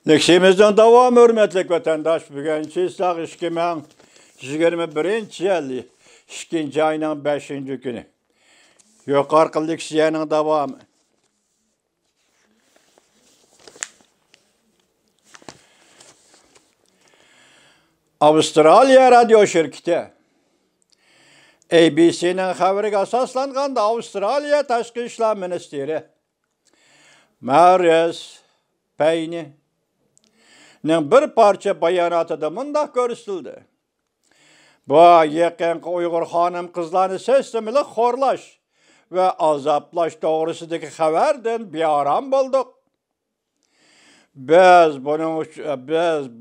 Lekşimizden devam hürmetlik vatandaş. Bugün Çiğsak 2021 yılı 2. ayının 5. günü. Yukarı leksiyanın devamı. Avustralya radyo şirketi ABC'nin haberiga asaslanganda Avustralya Tashqi ishlar ministri Maurice Payne'nin bir parça bayonotida mundaq ko'rsatildi. Bu yaqinqi Uyg'ur xonim qizlarni sistemli xo'rlash va azoplash to'g'risidagi xabardan beoram bo'ldik. Biz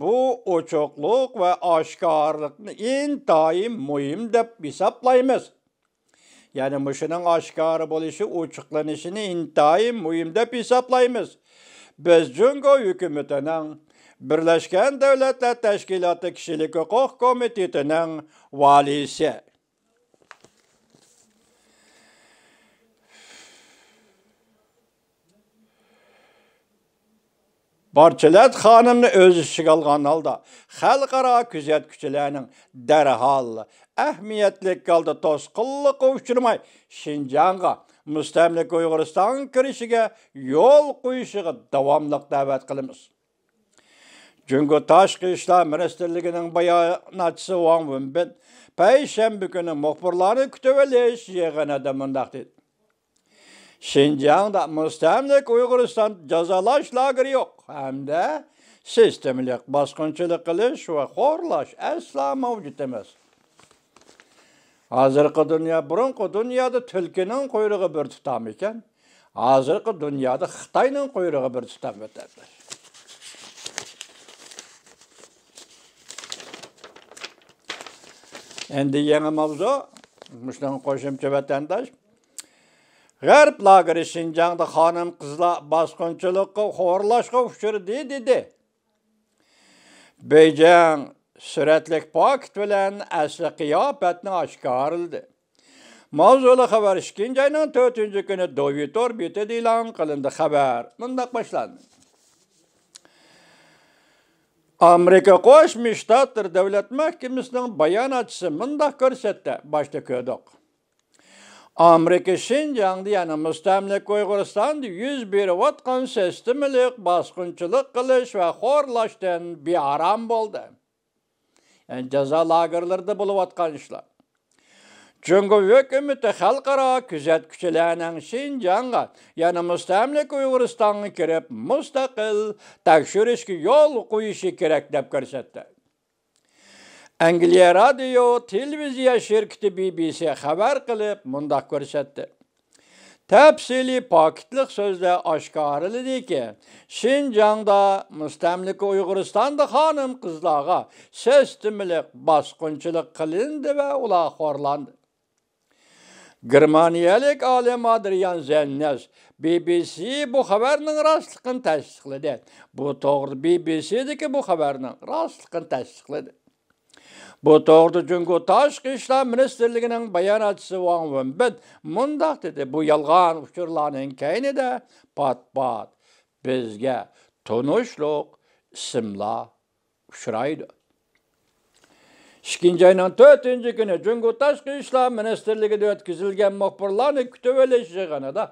bu ochiqlik va oshkorlikni intayin muhim deb hisoblaymiz. Yani muşunun oshkori bo'lishi, ochiqlanishini intayin muhim deb hisoblaymiz. Biz Jungo hukumatining Birleşken Devletler Teşkilatı Kişilik Hukuk Komitetining valisi. Barchalat xonimni o'z ishiga olgan holda xalqaro kuzatuvchilarning darhol ahamiyatli holda to'sqinlikka uchramay Xinjiangga mustamlik Uyg'uriston kirishiga yo'l qo'yishiga davomli da'vat qilamiz. Jungo Tashqi ishlar ministrligining bayonotchisi Wang Wenbin payshanba kuni muxbirlarni kutib olish yig'inida mundaq dedi. Xinjiangda mustamlik Uyg'uriston jazolash lageri yo'q hamda sistemli bosqinchilik qilish va xo'rlash aslo mavjud emas. Hozirgi dunyo burungi dunyoda tulkining quyrug'i bir tutam ekan, hozirgi dunyoda Xitoyning quyrug'i bir tutam o'tadi. Endi yangi mavzu, mushdan qo'shimcha vatandosh. G'arb lageri Xinjiangda xonim qizlar bosqinchilikqa, xo'rlashga uchradi dedi. Beijing suratlik pakt bilan asli qiyofatni oshkor qildi. Mavzuli xabar 2. ayning 4. kuni Dovitor betida e'lon qilindi. Xabar bunday boshlandi. Amerika Qo'shma Shtatlar Davlat Mahkamasining bayonotchisi bunday ko'rsatdi. Boshda ko'rdik. Amerika Xinjiangda, yani mustamlik Uyg'uristonda yuz berayotgan sistemli bosqinchilik qilish va xo'rlashdan bearam bo'ldi. Yani jazo lagerlarida bo'layotgan ishlar. Jungo hukumati xalqaro kuzatuvchilarning Xinjiangga, yani mustamlik Uyg'uristonga kirib, mustaqil tekshirishga yo'l qo'yishi kerak deb ko'rsatdi. Angliya radio televiziya şirketi BBC xabar qilib mundaq ko'rsatdi. Tafsili paketlik so'zda oshkor qilindiki, Xinjiangda mustamlik Uyg'uristonda xonim qizlarga sistemli bosqinchilik qilindi va ular xo'rlandi. Germaniyalik olim Adrian Zennes BBC bu xabarning rostligini tasdiqladi. Bu to'g'ri, BBC'dagi bu xabarning rostligini tasdiqladi. Bu to'g'rida Jungo Tashqi ishlar ministrligining bayonotchisi Wang Wenbin mundaq dedi. Bu yolg'on uchurlarning kaynida pat-pat bizga tunishliq ismlar uchraydi. 2. ayning 4. kuni Jungo Tashqi ishlar ministrligida o'tkazilgan muxbirlarni kutib olish yig'inida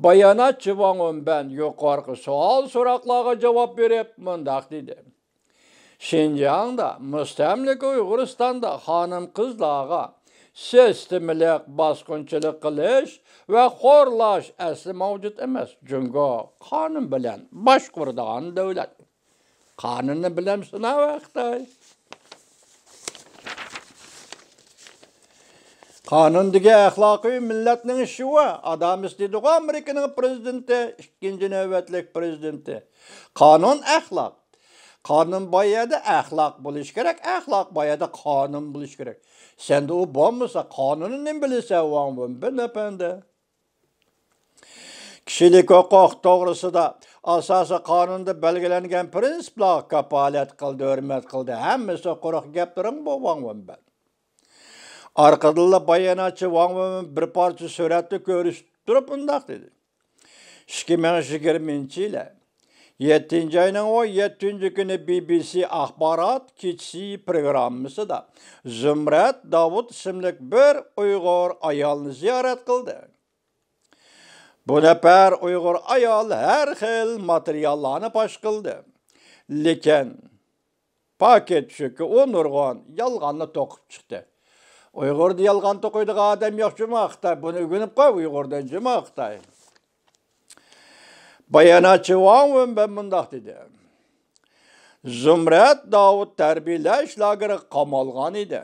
bayonotchi Wang Wenbin yuqorqi savol-so'roqlarga javob berib mundaq dedi. Xinjiangda mustamlik Uyg'uristonda xonim qizlarga sistemli bosqinchilik qilish va xo'rlash asli mavjud emas. Jungo qonun bilan boshqaradigan davlat. Qonunni bilamsizmi Xitoy? Qonundagi axloqiy millatning ishi va adam istedi Amerikaning prezidenti, 2. navbatlik prezidenti. Qonun axloq. Qonun boyada axloq bo'lish kerak, axloq boyada qonun bo'lish kerak. Senda u bo'lmasa qonunni nima bilasan, Wang Wenbin apandi? Kishilik huquq to'g'risida asosiy qonunda belgilangan prinsiplar kafolat qildi, hurmat qildi. Hammasi quruq gaptiring bu Wang Wenbin. Arqadilla bayonotchi Wang Wenbin bir parcha suratni ko'rsatib turib bunday dedi. 2020-yil 7. ayının 17. günü BBC Axbarat keçisi programması da Zümrət Davud isimli bir Uyghur ayalını ziyaret kıldı. Bu nefer Uyghur ayal her xil materyallarını paş kıldı. Lekin paket çünkü o nurgan yalganını tokup çıktı. Uygur'da yalgan tokuyduğu adam yok cümakta. Bunu günüp koy Uygur'dan cümakta. Bayanatçı var ben bundak dedi. Zümrət Davud terbiyeleş lagırı kamalgan idi.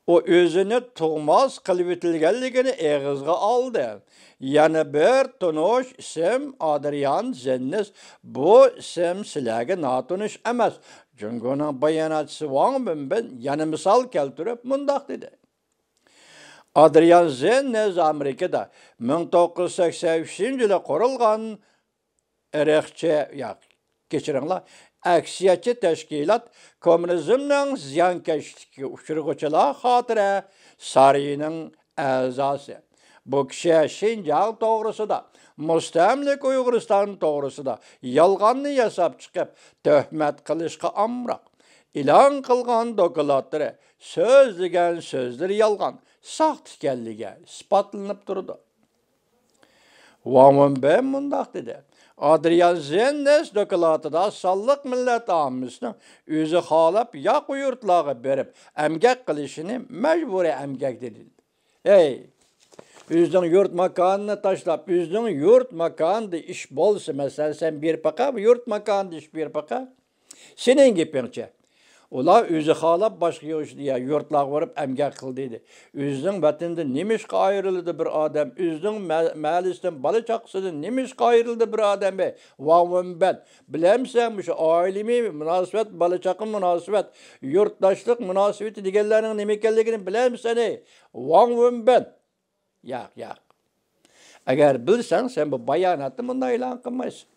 O özünü tuğmaz kılıp etilgenligini eğizge aldı. Yani bir tunuş isim Adrian Zennis bu isim silagi natunuş emas. Çünkü onun bayanatçısı var ben yani misal keltirip mundak dedi. Adrian Zennis Amerika'da 1983 yılı kurulgan aksiyatçı teşkilat komünizmden ziyankeşliki uçurguçılığa hatıra sarayının azası. Bu kişi Şincan doğrusu da Müstemlik Uygurustan doğrusu da yalganını yasap çıkıp töhmet kılışka amrak. İlan kılgan dokulatları söz degen sözleri yalgan saht ikenlige ispatlanıp durdu. Vamun ben mundak dedi. Adrian Zennes dokulatıda sallık millet amısını özü halap yak yurtlağı berip emgek kılışını mecburi emgek dedi. Hey! Özün yurt makanını taşlap, özün yurt makanında iş bolsa mesela sen bir paka, yurt makanında iş bir paka. Senin gipince. Ola özü halap başka diye yurtlağı varıp emgek kıl dedi. Özün vatinde nemişka ayrıldı bir adam, özün malisden balıçaksıdan nemişka ayrıldı bir adam be. Vavun ben. Bilemsen şu ailemi münasebet, balıçakın münasebet, yurttaşlık münasebeti diğerlerinin nemekelligini bilemsen vavun ben. Yak. Eğer bilsen sen bu bayanatı bundan ilan kılmayısın.